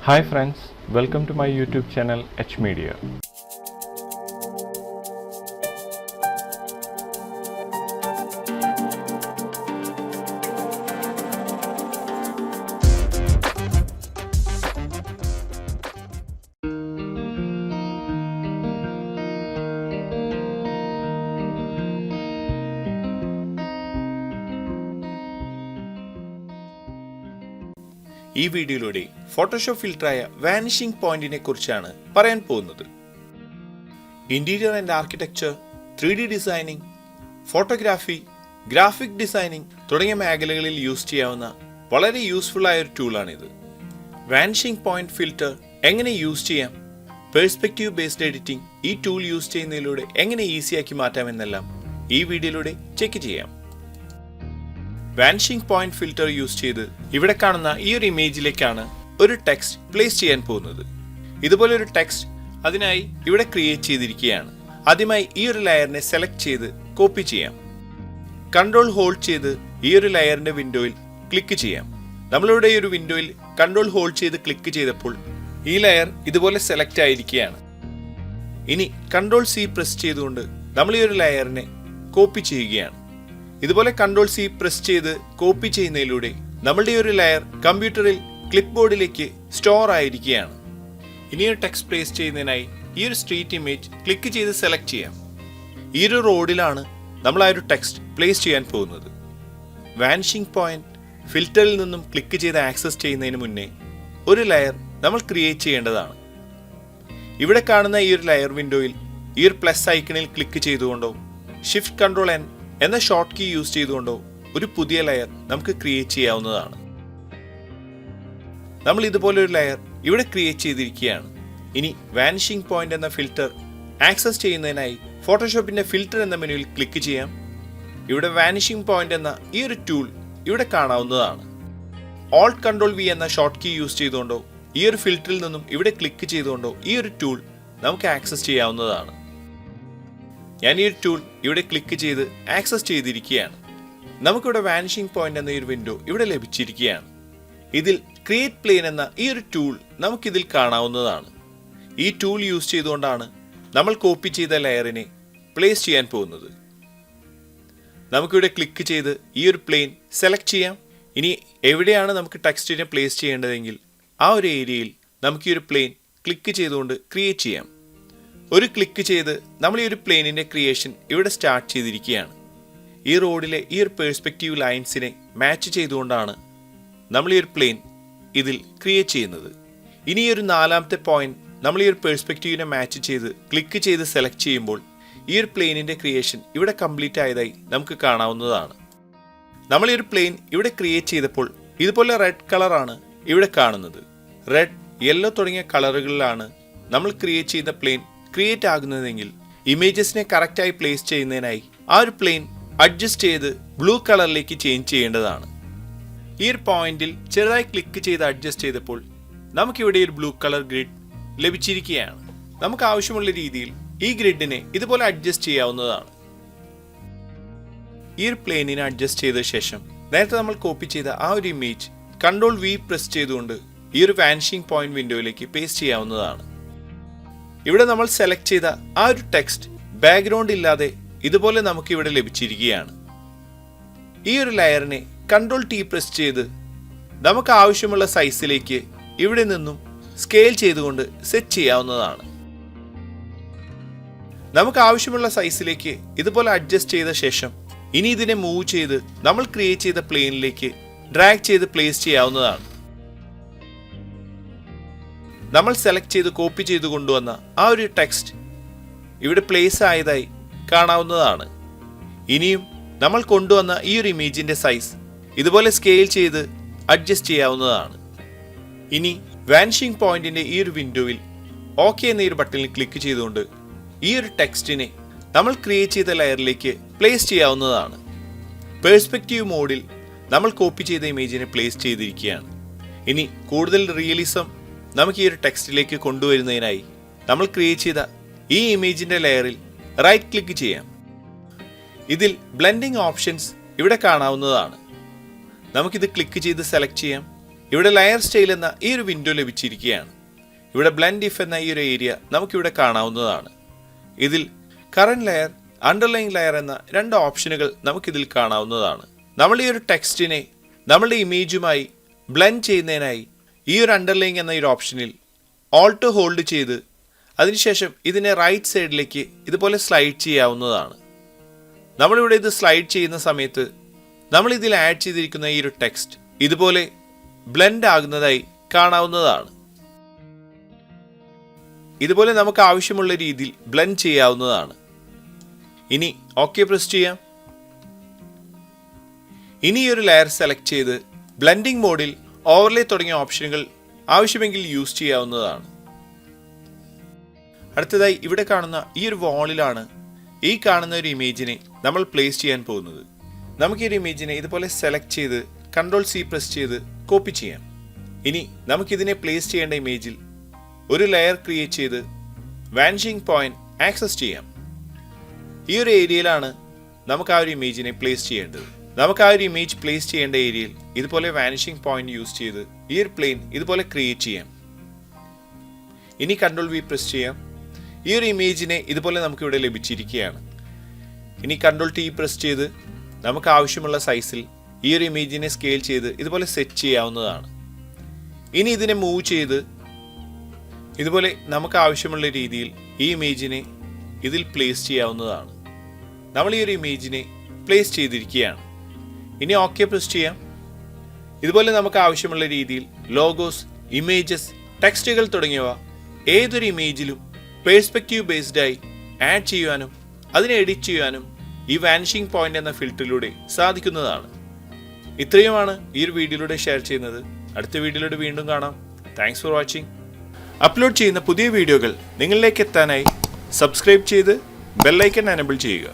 Hi friends, welcome to my YouTube channel H Media. ഈ വീഡിയോയിലൂടെ Photoshop ഫിൽട്ടറായ vanishing പോയിന്റിനെ കുറിച്ചാണ് പറയാൻ പോകുന്നത്. Interior and architecture, 3D designing, photography, graphic designing തുടങ്ങിയ മേഖലകളിൽ യൂസ് ചെയ്യാവുന്ന വളരെ യൂസ്ഫുൾ ആയ ഒരു ടൂളാണിത്. വാനിഷിംഗ് പോയിന്റ് ഫിൽട്ടർ എങ്ങനെ യൂസ് ചെയ്യാം, പെർസ്പെക്റ്റീവ് ബേസ്ഡ് എഡിറ്റിംഗ് ഈ ടൂൾ യൂസ് ചെയ്യുന്നതിലൂടെ എങ്ങനെ ഈസിയാക്കി മാറ്റാമെന്നെല്ലാം ഈ വീഡിയോയിലൂടെ ചെക്ക് ചെയ്യാം. വാനിഷിംഗ് പോയിന്റ് ഫിൽട്ടർ യൂസ് ചെയ്ത് ഇവിടെ കാണുന്ന ഈ ഒരു ഇമേജിലേക്കാണ് ഒരു ടെക്സ്റ്റ് പ്ലേസ് ചെയ്യാൻ പോകുന്നത്. ഇതുപോലെ ഒരു ടെക്സ്റ്റ് അതിനായി ഇവിടെ ക്രിയേറ്റ് ചെയ്തിരിക്കുകയാണ്. ആദ്യമായി ഈ ഒരു ലെയറിനെ സെലക്ട് ചെയ്ത് കോപ്പി ചെയ്യാം. കൺട്രോൾ ഹോൾഡ് ചെയ്ത് ഈ ഒരു ലെയറിന്റെ വിൻഡോയിൽ ക്ലിക്ക് ചെയ്യാം. നമ്മളിവിടെ ഈ ഒരു വിൻഡോയിൽ കൺട്രോൾ ഹോൾഡ് ചെയ്ത് ക്ലിക്ക് ചെയ്തപ്പോൾ ഈ ലെയർ ഇതുപോലെ സെലക്ട് ആയിരിക്കുകയാണ്. ഇനി കൺട്രോൾ C പ്രസ് ചെയ്തുകൊണ്ട് നമ്മൾ ഈ ഒരു ലെയറിനെ കോപ്പി ചെയ്യുകയാണ്. ഇതുപോലെ കൺട്രോൾ C പ്രസ് ചെയ്ത് കോപ്പി ചെയ്യുന്നതിലൂടെ നമ്മളുടെ ഈ ഒരു ലെയർ കമ്പ്യൂട്ടറിൽ ക്ലിപ്പ് ബോർഡിലേക്ക് സ്റ്റോർ ആയിരിക്കുകയാണ്. ഇനി ഒരു ടെക്സ്റ്റ് പ്ലേസ് ചെയ്യുന്നതിനായി ഈ ഒരു സ്ട്രീറ്റ് ഇമേജ് ക്ലിക്ക് ചെയ്ത് സെലക്ട് ചെയ്യാം. ഈ ഒരു റോഡിലാണ് നമ്മൾ ആ ഒരു ടെക്സ്റ്റ് പ്ലേസ് ചെയ്യാൻ പോകുന്നത്. വാനിഷിംഗ് പോയിന്റ് ഫിൽറ്ററിൽ നിന്നും ക്ലിക്ക് ചെയ്ത് ആക്സസ് ചെയ്യുന്നതിന് മുന്നേ ഒരു ലെയർ നമ്മൾ ക്രിയേറ്റ് ചെയ്യേണ്ടതാണ്. ഇവിടെ കാണുന്ന ഈ ഒരു ലെയർ വിൻഡോയിൽ ഈ ഒരു പ്ലസ് ഐക്കണിൽ ക്ലിക്ക് ചെയ്തുകൊണ്ടോ ഷിഫ്റ്റ് കൺട്രോൾ N എന്ന ഷോർട്ട് കീ യൂസ് ചെയ്തുകൊണ്ടോ ഒരു പുതിയ ലെയർ നമുക്ക് ക്രിയേറ്റ് ചെയ്യാവുന്നതാണ്. നമ്മൾ ഇതുപോലെ ഒരു ലെയർ ഇവിടെ ക്രിയേറ്റ് ചെയ്തിരിക്കുകയാണ്. ഇനി വാനിഷിംഗ് പോയിന്റ് എന്ന ഫിൽറ്റർ ആക്സസ് ചെയ്യുന്നതിനായി ഫോട്ടോഷോപ്പിന്റെ ഫിൽറ്റർ എന്ന മെനുവിൽ ക്ലിക്ക് ചെയ്യാം. ഇവിടെ വാനിഷിംഗ് പോയിന്റ് എന്ന ഈ ഒരു ടൂൾ ഇവിടെ കാണാവുന്നതാണ്. ഓൾട്ട് കൺട്രോൾ V എന്ന ഷോർട്ട് കീ യൂസ് ചെയ്തുകൊണ്ടോ ഈ ഒരു ഫിൽറ്ററിൽ നിന്നും ഇവിടെ ക്ലിക്ക് ചെയ്തുകൊണ്ടോ ഈ ഒരു ടൂൾ നമുക്ക് ആക്സസ് ചെയ്യാവുന്നതാണ്. ഞാൻ ഈ ഒരു ടൂൾ ഇവിടെ ക്ലിക്ക് ചെയ്ത് ആക്സസ് ചെയ്തിരിക്കുകയാണ്. നമുക്കിവിടെ വാനിഷിംഗ് പോയിന്റ് എന്ന ഈ ഒരു വിൻഡോ ഇവിടെ ലഭിച്ചിരിക്കുകയാണ്. ഇതിൽ ക്രിയേറ്റ് പ്ലെയിൻ എന്ന ഈ ഒരു ടൂൾ നമുക്കിതിൽ കാണാവുന്നതാണ്. ഈ ടൂൾ യൂസ് ചെയ്തുകൊണ്ടാണ് നമ്മൾ കോപ്പി ചെയ്ത ലെയറിനെ പ്ലേസ് ചെയ്യാൻ പോകുന്നത്. നമുക്കിവിടെ ക്ലിക്ക് ചെയ്ത് ഈ ഒരു പ്ലെയിൻ സെലക്ട് ചെയ്യാം. ഇനി എവിടെയാണ് നമുക്ക് ടെക്സ്റ്റിനെ പ്ലേസ് ചെയ്യേണ്ടതെങ്കിൽ ആ ഒരു ഏരിയയിൽ നമുക്ക് ഈ ഒരു പ്ലെയിൻ ക്ലിക്ക് ചെയ്തുകൊണ്ട് ക്രിയേറ്റ് ചെയ്യാം. ഒരു ക്ലിക്ക് ചെയ്ത് നമ്മൾ ഈ ഒരു പ്ലെയിനിന്റെ ക്രിയേഷൻ ഇവിടെ സ്റ്റാർട്ട് ചെയ്തിരിക്കുകയാണ്. ഈ റോഡിലെ ഈ ഒരു പെർസ്പെക്റ്റീവ് ലൈൻസിനെ മാച്ച് ചെയ്തുകൊണ്ടാണ് നമ്മൾ ഈ ഒരു പ്ലെയിൻ ഇതിൽ ക്രിയേറ്റ് ചെയ്യുന്നത്. ഇനി ഈ ഒരു നാലാമത്തെ പോയിന്റ് നമ്മൾ ഈ ഒരു പെർസ്പെക്റ്റീവിനെ മാച്ച് ചെയ്ത് ക്ലിക്ക് ചെയ്ത് സെലക്ട് ചെയ്യുമ്പോൾ ഈ ഒരു പ്ലെയിനിന്റെ ക്രിയേഷൻ ഇവിടെ കംപ്ലീറ്റ് ആയതായി നമുക്ക് കാണാവുന്നതാണ്. നമ്മൾ ഈ ഒരു പ്ലെയിൻ ഇവിടെ ക്രിയേറ്റ് ചെയ്തപ്പോൾ ഇതുപോലെ റെഡ് കളറാണ് ഇവിടെ കാണുന്നത്. റെഡ്, യെല്ലോ തുടങ്ങിയ കളറുകളിലാണ് നമ്മൾ ക്രിയേറ്റ് ചെയ്ത പ്ലെയിൻ ക്രിയേറ്റ് ആകുന്നതെങ്കിൽ ഇമേജസിനെ കറക്റ്റായി പ്ലേസ് ചെയ്യുന്നതിനായി ആ ഒരു പ്ലെയിൻ അഡ്ജസ്റ്റ് ചെയ്ത് ബ്ലൂ കളറിലേക്ക് ചേഞ്ച് ചെയ്യേണ്ടതാണ്. ഈ ഒരു പോയിന്റിൽ ചെറുതായി ക്ലിക്ക് ചെയ്ത് അഡ്ജസ്റ്റ് ചെയ്തപ്പോൾ നമുക്കിവിടെ ഒരു ബ്ലൂ കളർ ഗ്രിഡ് ലഭിച്ചിരിക്കുകയാണ്. നമുക്ക് ആവശ്യമുള്ള രീതിയിൽ ഈ ഗ്രിഡിനെ ഇതുപോലെ അഡ്ജസ്റ്റ് ചെയ്യാവുന്നതാണ്. ഈ ഒരു പ്ലെയിനിനെ അഡ്ജസ്റ്റ് ചെയ്ത ശേഷം നേരത്തെ നമ്മൾ കോപ്പി ചെയ്ത ആ ഒരു ഇമേജ് കൺട്രോൾ V പ്രസ് ചെയ്തുകൊണ്ട് ഈ ഒരു വാനിഷിംഗ് പോയിന്റ് വിൻഡോയിലേക്ക് പേസ്റ്റ് ചെയ്യാവുന്നതാണ്. ഇവിടെ നമ്മൾ സെലക്ട് ചെയ്ത ആ ഒരു ടെക്സ്റ്റ് ബാക്ക്ഗ്രൗണ്ട് ഇല്ലാതെ ഇതുപോലെ നമുക്ക് ഇവിടെ ലഭിച്ചിരിക്കുകയാണ്. ഈ ഒരു ലെയറിനെ കൺട്രോൾ T പ്രസ് ചെയ്ത് നമുക്ക് ആവശ്യമുള്ള സൈസിലേക്ക് ഇവിടെ നിന്നും സ്കെയിൽ ചെയ്തുകൊണ്ട് സെറ്റ് ചെയ്യാവുന്നതാണ്. നമുക്ക് ആവശ്യമുള്ള സൈസിലേക്ക് ഇതുപോലെ അഡ്ജസ്റ്റ് ചെയ്ത ശേഷം ഇനി ഇതിനെ മൂവ് ചെയ്ത് നമ്മൾ ക്രിയേറ്റ് ചെയ്ത പ്ലെയിനിലേക്ക് ഡ്രാഗ് ചെയ്ത് പ്ലേസ് ചെയ്യാവുന്നതാണ്. നമ്മൾ സെലക്ട് ചെയ്ത് കോപ്പി ചെയ്ത് കൊണ്ടുവന്ന ആ ഒരു ടെക്സ്റ്റ് ഇവിടെ പ്ലേസ് ആയതായി കാണാവുന്നതാണ്. ഇനിയും നമ്മൾ കൊണ്ടുവന്ന ഈ ഒരു ഇമേജിന്റെ സൈസ് ഇതുപോലെ സ്കെയിൽ ചെയ്ത് അഡ്ജസ്റ്റ് ചെയ്യാവുന്നതാണ്. ഇനി വാനിഷിംഗ് പോയിന്റിന്റെ ഈ ഒരു വിൻഡോയിൽ OK എന്ന ഈ ഒരു ബട്ടണിൽ ക്ലിക്ക് ചെയ്തുകൊണ്ട് ഈ ഒരു ടെക്സ്റ്റിനെ നമ്മൾ ക്രിയേറ്റ് ചെയ്ത ലെയറിലേക്ക് പ്ലേസ് ചെയ്യാവുന്നതാണ്. പെർസ്പെക്റ്റീവ് മോഡിൽ നമ്മൾ കോപ്പി ചെയ്ത ഇമേജിനെ പ്ലേസ് ചെയ്തിരിക്കുകയാണ്. ഇനി കൂടുതൽ റിയലിസം നമുക്ക് ഈ ഒരു ടെക്സ്റ്റിലേക്ക് കൊണ്ടുവരുന്നതിനായി നമ്മൾ ക്രിയേറ്റ് ചെയ്ത ഈ ഇമേജിന്റെ ലെയറിൽ റൈറ്റ് ക്ലിക്ക് ചെയ്യാം. ഇതിൽ ബ്ലെൻഡിംഗ് ഓപ്ഷൻസ് ഇവിടെ കാണാവുന്നതാണ്. നമുക്കിത് ക്ലിക്ക് ചെയ്ത് സെലക്ട് ചെയ്യാം. ഇവിടെ ലെയർ സ്റ്റൈൽ എന്ന ഈ ഒരു വിൻഡോ ലഭിച്ചിരിക്കുകയാണ്. ഇവിടെ ബ്ലെൻഡ് ഇഫ് എന്ന ഈ ഒരു ഏരിയ നമുക്കിവിടെ കാണാവുന്നതാണ്. ഇതിൽ കറന്റ് ലെയർ, അണ്ടർലൈൻ ലെയർ എന്ന 2 ഓപ്ഷനുകൾ നമുക്കിതിൽ കാണാവുന്നതാണ്. നമ്മൾ ഈ ഒരു ടെക്സ്റ്റിനെ നമ്മളുടെ ഇമേജുമായി ബ്ലെൻഡ് ചെയ്യുന്നതിനായി ഈ ഒരു അണ്ടർലൈൻ എന്ന ഈ ഒരു ഓപ്ഷനിൽ ഓൾട്ട് ഹോൾഡ് ചെയ്ത് അതിനുശേഷം ഇതിനെ റൈറ്റ് സൈഡിലേക്ക് ഇതുപോലെ സ്ലൈഡ് ചെയ്യാവുന്നതാണ്. നമ്മളിവിടെ ഇത് സ്ലൈഡ് ചെയ്യുന്ന സമയത്ത് നമ്മൾ ഇതിൽ ആഡ് ചെയ്തിരിക്കുന്ന ഈ ഒരു ടെക്സ്റ്റ് ഇതുപോലെ ബ്ലെൻഡ് ആകുന്നതായി കാണാവുന്നതാണ്. ഇതുപോലെ നമുക്ക് ആവശ്യമുള്ള രീതിയിൽ ബ്ലെൻഡ് ചെയ്യാവുന്നതാണ്. ഇനി ഓക്കെ പ്രസ് ചെയ്യാം. ഇനി ഒരു ലെയർ സെലക്ട് ചെയ്ത് ബ്ലെൻഡിംഗ് മോഡിൽ ഓവർലേ തുടങ്ങിയ ഓപ്ഷനുകൾ ആവശ്യമെങ്കിൽ യൂസ് ചെയ്യാവുന്നതാണ്. അടുത്തതായി ഇവിടെ കാണുന്ന ഈ ഒരു വാളിലാണ് ഈ കാണുന്ന ഒരു ഇമേജിനെ നമ്മൾ പ്ലേസ് ചെയ്യാൻ പോകുന്നത്. നമുക്ക് ഈ ഒരു ഇമേജിനെ ഇതുപോലെ സെലക്ട് ചെയ്ത് Ctrl+C പ്രസ് ചെയ്ത് കോപ്പി ചെയ്യാം. ഇനി നമുക്കിതിനെ പ്ലേസ് ചെയ്യേണ്ട ഇമേജിൽ ഒരു ലെയർ ക്രിയേറ്റ് ചെയ്ത് വാനിഷിംഗ് പോയിന്റ് ആക്സസ് ചെയ്യാം. ഈ ഒരു ഏരിയയിലാണ് നമുക്ക് ആ ഒരു ഇമേജിനെ പ്ലേസ് ചെയ്യേണ്ടത്. നമുക്ക് ആ ഒരു ഇമേജ് പ്ലേസ് ചെയ്യേണ്ട ഏരിയയിൽ ഇതുപോലെ വാനിഷിംഗ് പോയിന്റ് യൂസ് ചെയ്ത് ഈ ഒരു പ്ലെയിൻ ഇതുപോലെ ക്രിയേറ്റ് ചെയ്യാം. ഇനി Ctrl+V പ്രസ് ചെയ്യാം. ഈ ഒരു ഇമേജിനെ ഇതുപോലെ നമുക്കിവിടെ ലഭിച്ചിരിക്കുകയാണ്. ഇനി Ctrl+T പ്രസ് ചെയ്ത് നമുക്ക് ആവശ്യമുള്ള സൈസിൽ ഈ ഒരു ഇമേജിനെ സ്കെയിൽ ചെയ്ത് ഇതുപോലെ സെറ്റ് ചെയ്യാവുന്നതാണ്. ഇനി ഇതിനെ മൂവ് ചെയ്ത് ഇതുപോലെ നമുക്ക് ആവശ്യമുള്ള രീതിയിൽ ഈ ഇമേജിനെ ഇതിൽ പ്ലേസ് ചെയ്യാവുന്നതാണ്. നമ്മൾ ഈ ഒരു ഇമേജിനെ പ്ലേസ് ചെയ്തിരിക്കുകയാണ്. ഇനി ഓക്കെ പ്രസ് ചെയ്യാം. ഇതുപോലെ നമുക്ക് ആവശ്യമുള്ള രീതിയിൽ ലോഗോസ്, ഇമേജസ്, ടെക്സ്റ്റുകൾ തുടങ്ങിയവ ഏതൊരു ഇമേജിലും പേഴ്സ്പെക്റ്റീവ് ബേസ്ഡായി ആഡ് ചെയ്യുവാനും അതിനെ എഡിറ്റ് ചെയ്യുവാനും ഈ വാനിഷിംഗ് പോയിന്റ് എന്ന ഫിൽറ്ററിലൂടെ സാധിക്കുന്നതാണ്. ഇത്രയുമാണ് ഈ ഒരു വീഡിയോയിലൂടെ ഷെയർ ചെയ്യുന്നത്. അടുത്ത വീഡിയോയിലൂടെ വീണ്ടും കാണാം. Thanks for watching. അപ്ലോഡ് ചെയ്യുന്ന പുതിയ വീഡിയോകൾ നിങ്ങളിലേക്ക് എത്താനായി സബ്സ്ക്രൈബ് ചെയ്ത് ബെൽ ഐക്കൺ എനേബിൾ ചെയ്യുക.